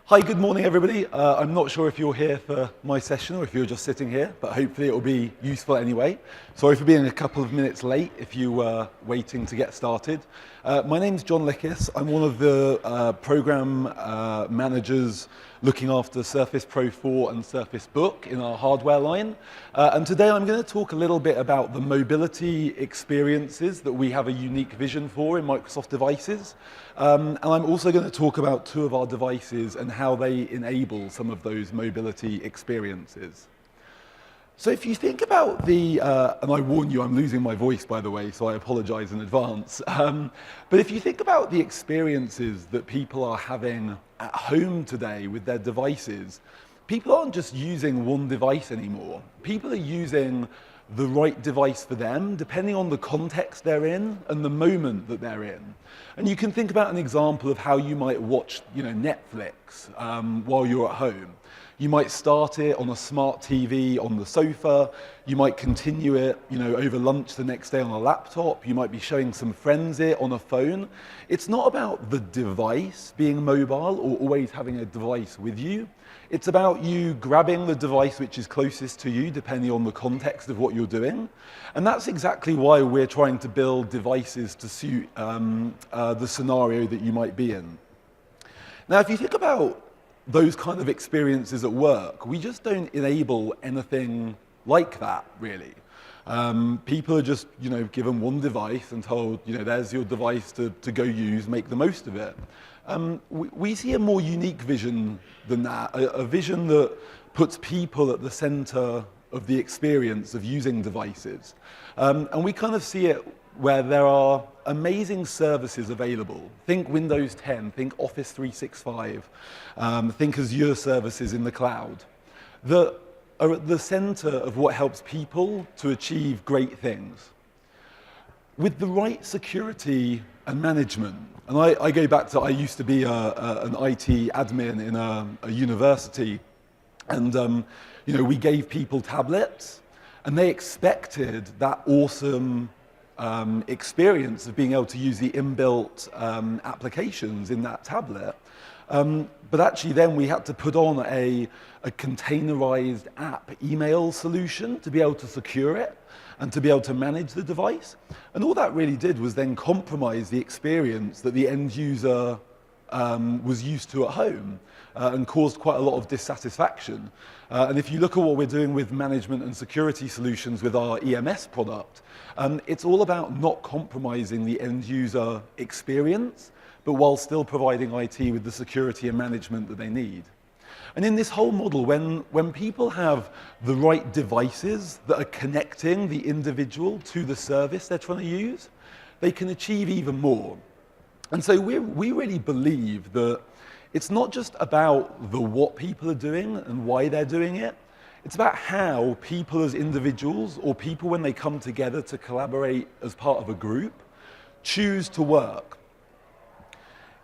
Hi, good morning, everybody. I'm not sure if you're here for my session or if you're just sitting here, but hopefully it will be useful anyway. Sorry for being a couple of minutes late if you were waiting to get started. My name's John Lickis. I'm one of the program managers looking after Surface Pro 4 and Surface Book in our hardware line. And today I'm going to talk a little bit about the mobility experiences that we have a unique vision for in Microsoft devices. And I'm also going to talk about two of our devices and how they enable some of those mobility experiences. So if you think about the, and I warn you, I'm losing my voice, by the way, so I apologize in advance. But if you think about the experiences that people are having at home today with their devices, people aren't just using one device anymore. People are using the right device for them, depending on the context they're in and the moment that they're in. And you can think about an example of how you might watch, Netflix while you're at home. You might start it on a smart TV on the sofa. You might continue it, over lunch the next day on a laptop. You might be showing some friends it on a phone. It's not about the device being mobile or always having a device with you. It's about you grabbing the device which is closest to you, depending on the context of what you're doing. And that's exactly why we're trying to build devices to suit the scenario that you might be in. Now, if you think about those kind of experiences at work, we just don't enable anything like that, really. People are just, given one device and told, there's your device to go use, make the most of it. We see a more unique vision than that, a vision that puts people at the center of the experience of using devices. And we kind of see it where there are amazing services available. Think Windows 10, think Office 365, think Azure services in the cloud, that are at the center of what helps people to achieve great things. With the right security and management, and I go back to, I used to be an IT admin in a university, and we gave people tablets, and they expected that awesome experience of being able to use the inbuilt applications in that tablet. But actually then we had to put on a containerized app email solution to be able to secure it and to be able to manage the device. And all that really did was then compromise the experience that the end user was used to at home and caused quite a lot of dissatisfaction. And if you look at what we're doing with management and security solutions with our EMS product, it's all about not compromising the end user experience, but while still providing IT with the security and management that they need. And in this whole model, when people have the right devices that are connecting the individual to the service they're trying to use, they can achieve even more. And so we really believe that it's not just about what people are doing and why they're doing it. It's about how people as individuals or people when they come together to collaborate as part of a group choose to work.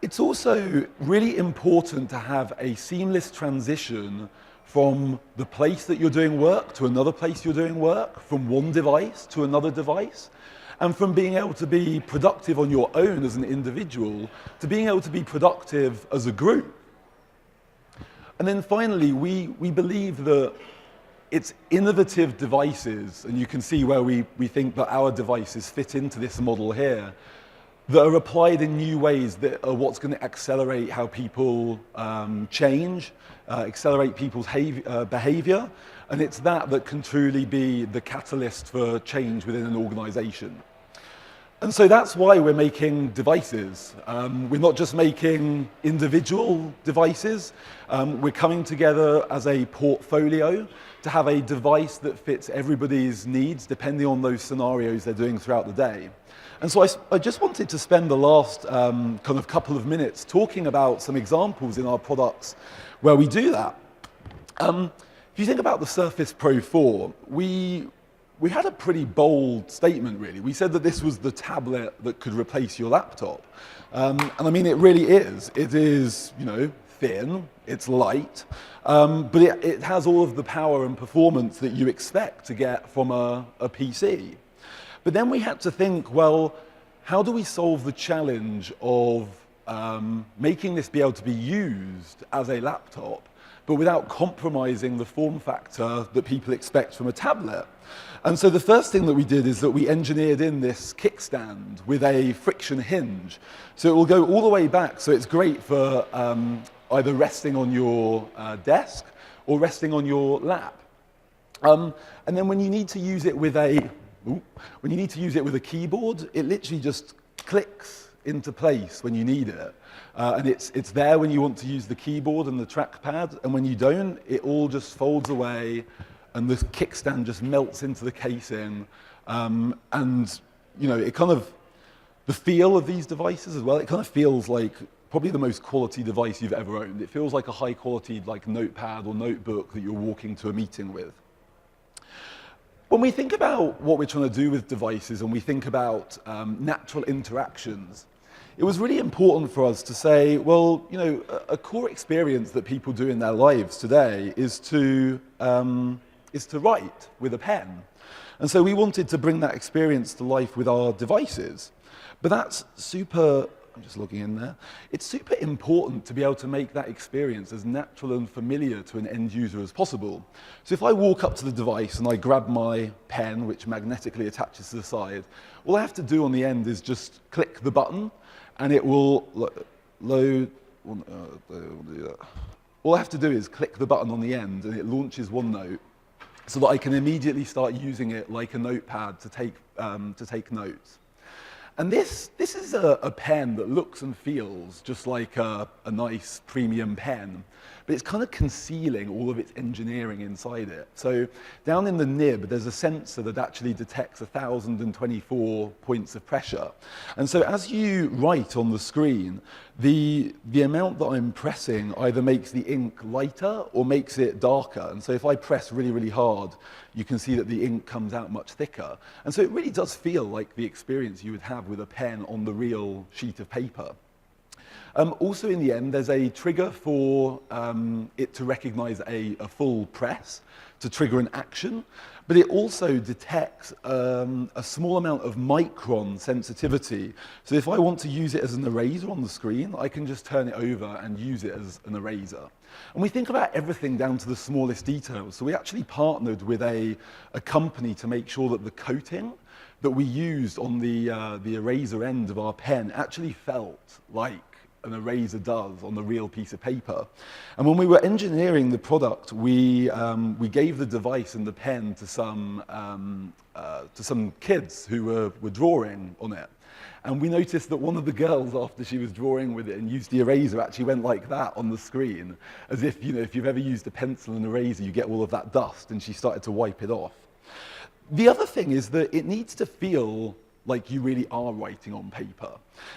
It's also really important to have a seamless transition from the place that you're doing work to another place you're doing work, from one device to another device, and from being able to be productive on your own as an individual to being able to be productive as a group. And then finally, we believe that it's innovative devices, and you can see where we think that our devices fit into this model here, that are applied in new ways that are what's going to accelerate how people change, accelerate people's behavior, and it's that can truly be the catalyst for change within an organization. And so that's why we're making devices. We're not just making individual devices. We're coming together as a portfolio to have a device that fits everybody's needs depending on those scenarios they're doing throughout the day. And so I just wanted to spend the last kind of couple of minutes talking about some examples in our products where we do that. If you think about the Surface Pro 4, we had a pretty bold statement, really. We said that this was the tablet that could replace your laptop. And I mean, it really is. It is, thin, it's light, but it has all of the power and performance that you expect to get from a PC. But then we had to think, well, how do we solve the challenge of making this be able to be used as a laptop, but without compromising the form factor that people expect from a tablet. And so the first thing that we did is that we engineered in this kickstand with a friction hinge. So it will go all the way back, so it's great for either resting on your desk or resting on your lap. And then when you need to use it with a keyboard, it literally just clicks into place when you need it. And it's there when you want to use the keyboard and the trackpad, and when you don't, it all just folds away and the kickstand just melts into the casing. And you know, it kind of, the feel of these devices as well, it kind of feels like probably the most quality device you've ever owned. It feels like a high quality like notepad or notebook that you're walking to a meeting with. When we think about what we're trying to do with devices and we think about natural interactions, it was really important for us to say, well, you know, a core experience that people do in their lives today is to write with a pen. And so we wanted to bring that experience to life with our devices. But that's super, I'm just logging in there. It's super important to be able to make that experience as natural and familiar to an end user as possible. So if I walk up to the device and I grab my pen, which magnetically attaches to the side, all I have to do on the end is just click the button and it will load. All I have to do is click the button on the end and it launches OneNote so that I can immediately start using it like a notepad to take notes. And this is a pen that looks and feels just like a nice premium pen, but it's kind of concealing all of its engineering inside it. So down in the nib, there's a sensor that actually detects 1,024 points of pressure. And so as you write on the screen, the amount that I'm pressing either makes the ink lighter or makes it darker. And so if I press really, really hard, you can see that the ink comes out much thicker. And so it really does feel like the experience you would have with a pen on the real sheet of paper. Also in the end, there's a trigger for it to recognize a full press to trigger an action, but it also detects a small amount of micron sensitivity. So if I want to use it as an eraser on the screen, I can just turn it over and use it as an eraser. And we think about everything down to the smallest details. So we actually partnered with a company to make sure that the coating that we used on the eraser end of our pen actually felt like an eraser does on the real piece of paper. And when we were engineering the product, we gave the device and the pen to some kids who were drawing on it. And we noticed that one of the girls, after she was drawing with it and used the eraser, actually went like that on the screen, as if, you know, if you've ever used a pencil and eraser, you get all of that dust, and she started to wipe it off. The other thing is that it needs to feel like you really are writing on paper.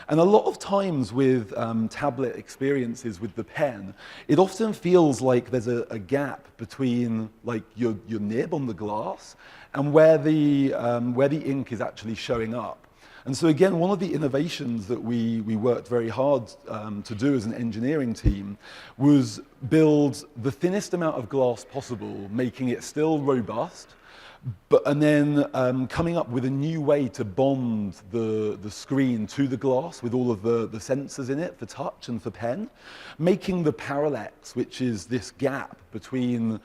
And a lot of times with tablet experiences with the pen, it often feels like there's a gap between like your nib on the glass and where the ink is actually showing up. And so again, one of the innovations that we worked very hard to do as an engineering team was build the thinnest amount of glass possible, making it still robust, and then coming up with a new way to bond the screen to the glass with all of the sensors in it for touch and for pen, making the parallax, which is this gap between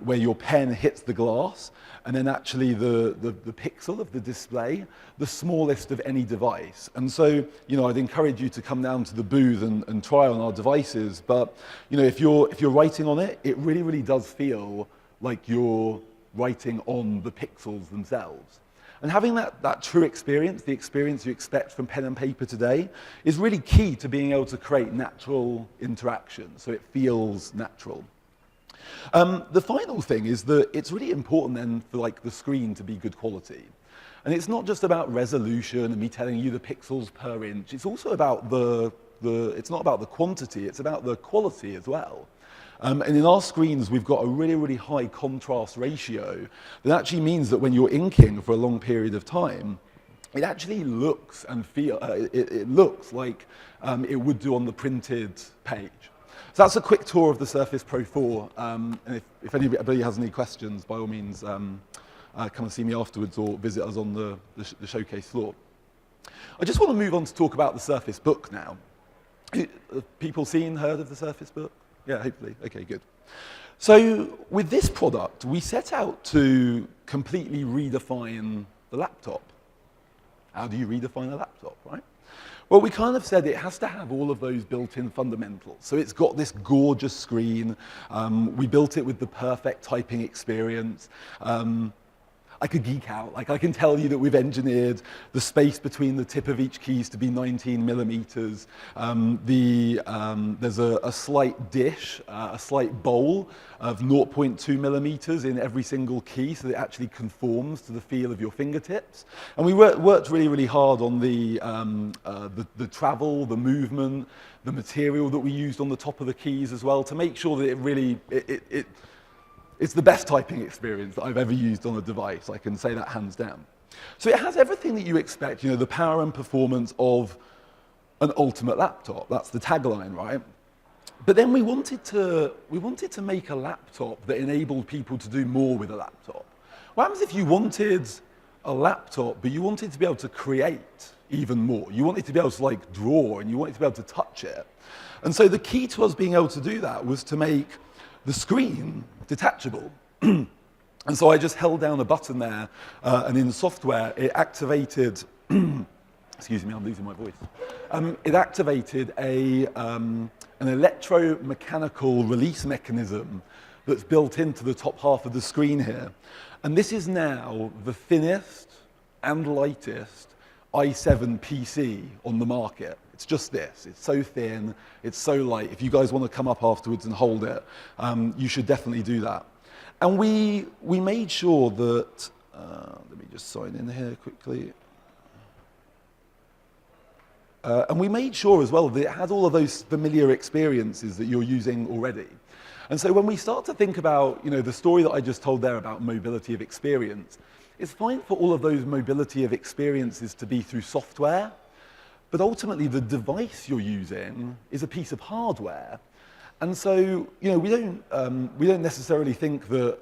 where your pen hits the glass and then actually the pixel of the display, the smallest of any device. And so, you know, I'd encourage you to come down to the booth and try on our devices. But, you know, if you're writing on it, it really, really does feel like you're writing on the pixels themselves. And having that true experience, the experience you expect from pen and paper today, is really key to being able to create natural interaction, so it feels natural. The final thing is that it's really important then for like the screen to be good quality. And it's not just about resolution and me telling you the pixels per inch, it's also about it's not about the quantity, it's about the quality as well. And in our screens, we've got a really, really high contrast ratio that actually means that when you're inking for a long period of time, it actually looks and it looks like it would do on the printed page. So that's a quick tour of the Surface Pro 4. And if anybody has any questions, by all means, come and see me afterwards or visit us on the showcase floor. I just want to move on to talk about the Surface Book now. Have people seen, heard of the Surface Book? Yeah, hopefully. Okay, good. So with this product, we set out to completely redefine the laptop. How do you redefine a laptop, right? Well, we kind of said it has to have all of those built-in fundamentals. So it's got this gorgeous screen. We built it with the perfect typing experience. I could geek out. Like, I can tell you that we've engineered the space between the tip of each keys to be 19 millimeters. There's a slight dish, a slight bowl of 0.2 millimeters in every single key, so that it actually conforms to the feel of your fingertips. And we worked really, really hard on the travel, the movement, the material that we used on the top of the keys as well, to make sure that it really, it's the best typing experience that I've ever used on a device. I can say that hands down. So it has everything that you expect, you know, the power and performance of an ultimate laptop. That's the tagline, right? But then we wanted to make a laptop that enabled people to do more with a laptop. What happens if you wanted a laptop, but you wanted to be able to create even more? You wanted to be able to like draw, and you wanted to be able to touch it. And so the key to us being able to do that was to make the screen detachable. And so I just held down a button there, and in the software, it activated, excuse me, I'm losing my voice. It activated an electromechanical release mechanism that's built into the top half of the screen here. And this is now the thinnest and lightest i7 PC on the market. It's just this. It's so thin, it's so light. If you guys want to come up afterwards and hold it, you should definitely do that. And we made sure that, let me just sign in here quickly. And we made sure as well that it had all of those familiar experiences that you're using already. And so when we start to think about, you know, the story that I just told there about mobility of experience, it's fine for all of those mobility of experiences to be through software, but ultimately the device you're using is a piece of hardware. And so, you know, we don't necessarily think that,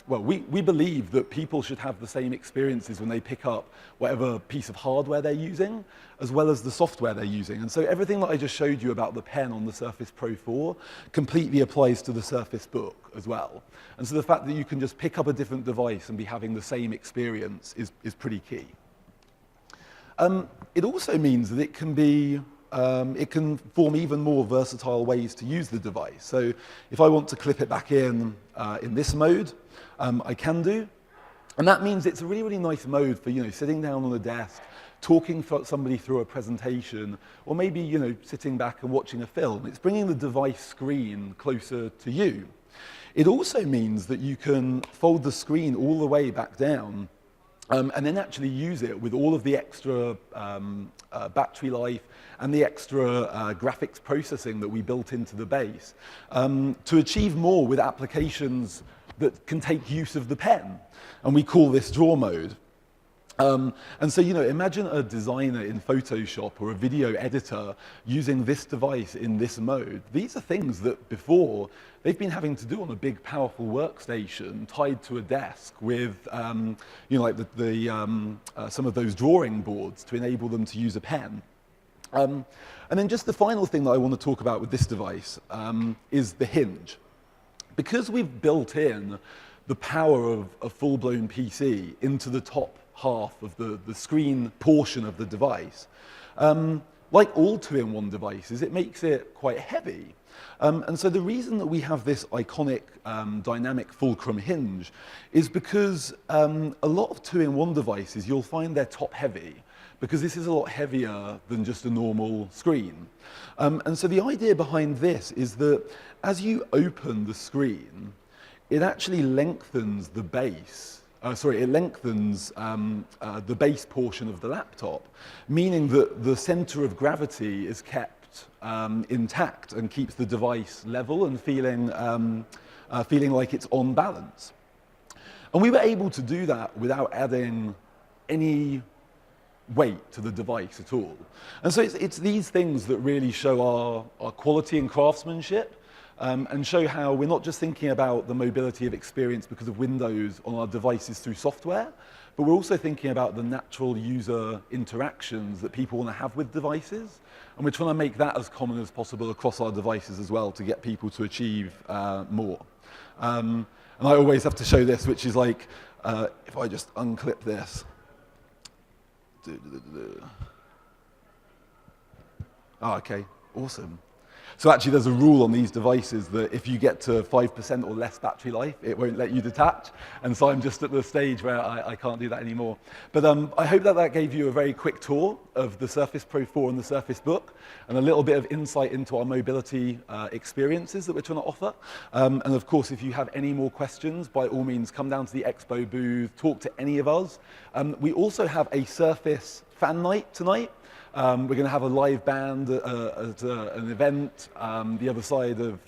well, we believe that people should have the same experiences when they pick up whatever piece of hardware they're using, as well as the software they're using. And so everything that I just showed you about the pen on the Surface Pro 4 completely applies to the Surface Book as well. And so the fact that you can just pick up a different device and be having the same experience is pretty key. It also means that it can form even more versatile ways to use the device. So if I want to clip it back in this mode, I can do. And that means it's a really, really nice mode for, you know, sitting down on a desk, talking to somebody through a presentation, or maybe, you know, sitting back and watching a film. It's bringing the device screen closer to you. It also means that you can fold the screen all the way back down, and then actually use it with all of the extra battery life and the extra graphics processing that we built into the base to achieve more with applications that can take use of the pen. And we call this draw mode. And so, you know, imagine a designer in Photoshop or a video editor using this device in this mode. These are things that before they've been having to do on a big, powerful workstation tied to a desk with, you know, like some of those drawing boards to enable them to use a pen. And then just the final thing that I want to talk about with this device is the hinge. Because we've built in the power of a full-blown PC into the top half of the screen portion of the device, like all two-in-one devices, it makes it quite heavy. And so the reason that we have this iconic dynamic fulcrum hinge is because a lot of two-in-one devices, you'll find they're top-heavy, because this is a lot heavier than just a normal screen. And so the idea behind this is that as you open the screen, it actually lengthens the base. It lengthens the base portion of the laptop, meaning that the center of gravity is kept intact and keeps the device level and feeling like it's on balance. And we were able to do that without adding any weight to the device at all. And so it's these things that really show our quality and craftsmanship, and show how we're not just thinking about the mobility of experience because of Windows on our devices through software, but we're also thinking about the natural user interactions that people want to have with devices. And we're trying to make that as common as possible across our devices as well to get people to achieve more. And I always have to show this, which is like, if I just unclip this. Oh, okay, awesome. So actually there's a rule on these devices that if you get to 5% or less battery life, it won't let you detach. And so I'm just at the stage where I can't do that anymore. But I hope that that gave you a very quick tour of the Surface Pro 4 and the Surface Book, and a little bit of insight into our mobility experiences that we're trying to offer. And of course, if you have any more questions, by all means, come down to the Expo booth, talk to any of us. We also have a Surface fan night tonight. We're going to have a live band at an event the other side of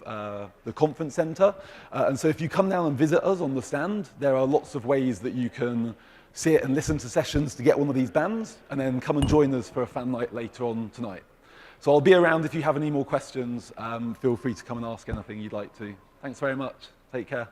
the conference center. And so if you come down and visit us on the stand, there are lots of ways that you can see it and listen to sessions to get one of these bands, and then come and join us for a fan night later on tonight. So I'll be around if you have any more questions. Feel free to come and ask anything you'd like to. Thanks very much. Take care.